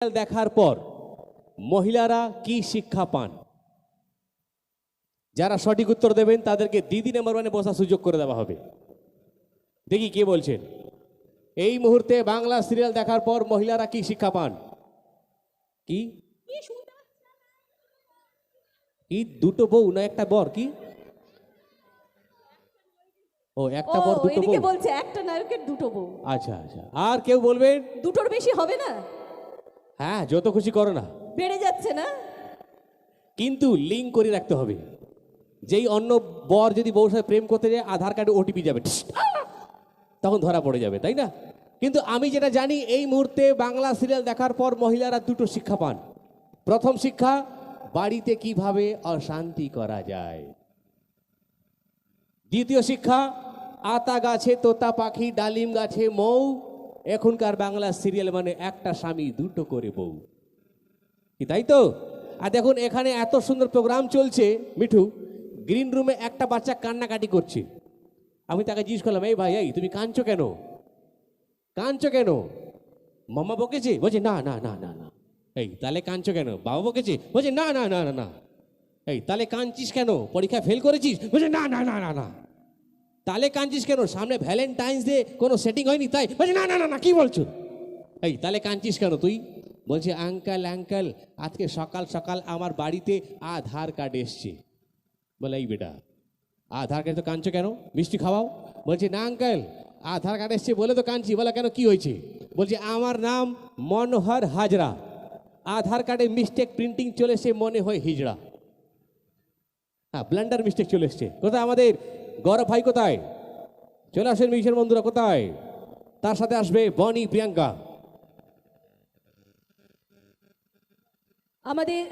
দেখার পর মহিলারা কি শিক্ষা পান? যারা সঠিক উত্তর দেবেন তাদেরকে দিদি নাম্বার ওয়ানে বসার সুযোগ করে দেওয়া হবে। দেখি কে বলছেন। এই মুহূর্তে বাংলা সিরিয়াল দেখার পর মহিলারা কি শিক্ষা পান? কি কি দুটো বউ না একটা বর? কি ও একটা বর দুটো বউ বলছে একটা নায়কের দুটো বউ। আচ্ছা আচ্ছা, আর কেউ বলবেন? দুটোর বেশি হবে না? হ্যাঁ, যত খুশি করো না, বেড়ে যাচ্ছে না? কিন্তু লিঙ্ক করে রাখতে হবে। যেই অন্য বর যদি বউর সাথে প্রেম করতে যায়, আধার কার্ডে ওটিপি যাবে, তখন ধরা পড়ে যাবে, তাই না? কিন্তু আমি যেটা জানি, এই মুহূর্তে বাংলা সিরিয়াল দেখার পর মহিলারা দুটো শিক্ষা পান। প্রথম শিক্ষা, বাড়িতে কিভাবে অশান্তি করা যায়। দ্বিতীয় শিক্ষা, আতা গাছে তোতা পাখি, ডালিম গাছে মৌ। এখনকার বাংলা সিরিয়াল মানে একটা স্বামী দুটো করে বউ, কি তাই তো? আর দেখুন, এখানে এত সুন্দর প্রোগ্রাম চলছে, মিঠু, গ্রিন রুমে একটা বাচ্চা কান্নাকাটি করছে। আমি তাকে জিজ্ঞেস করলাম, এই ভাই, এই তুমি কাঁদছো কেন? কাঁদছো কেন? মামা বকেছে? বলছে না না না না না। এই তাহলে কাঁদছো কেন? বাবা বকেছে? বলছে না না না না না। এই তাহলে কাঁদছিস কেন? পরীক্ষা ফেল করেছিস? বলছে না না না না না। তাহলে কাঁদছিস কেন? সামনে ভ্যালেন্টাইন্স ডে, কোনো সেটিং হয়নি তাই? বলছে না না না না। কি বলছো? এই তাহলে কাঁদছিস কেন তুই? বলছে আঙ্কেল আঙ্কেল, আজকে সকাল সকাল আমার বাড়িতে আধার কার্ড এসছে। বলে এই বেটা, আধার কার্ড তো কাঁদছো কেন? মিষ্টি খাওয়াও। বলছে না আঙ্কেল, আধার কার্ড এসছে বলে তো কাঁদছি। বলে কেন, কি হয়েছে? বলছে আমার নাম মনোহর হাজরা, আধার কার্ডে মিস্টেক প্রিন্টিং চলে এসছে, মনে হয় হিজড়া। হ্যাঁ, ব্লান্ডার মিস্টেক চলে এসছে। কোথায় আমাদের গৌরব ভাই? কোথায়? চলে আসেন মিশন বন্ধুরা, কোথায়? তার সাথে আসবে বনি, প্রিয়াঙ্কা। আমাদের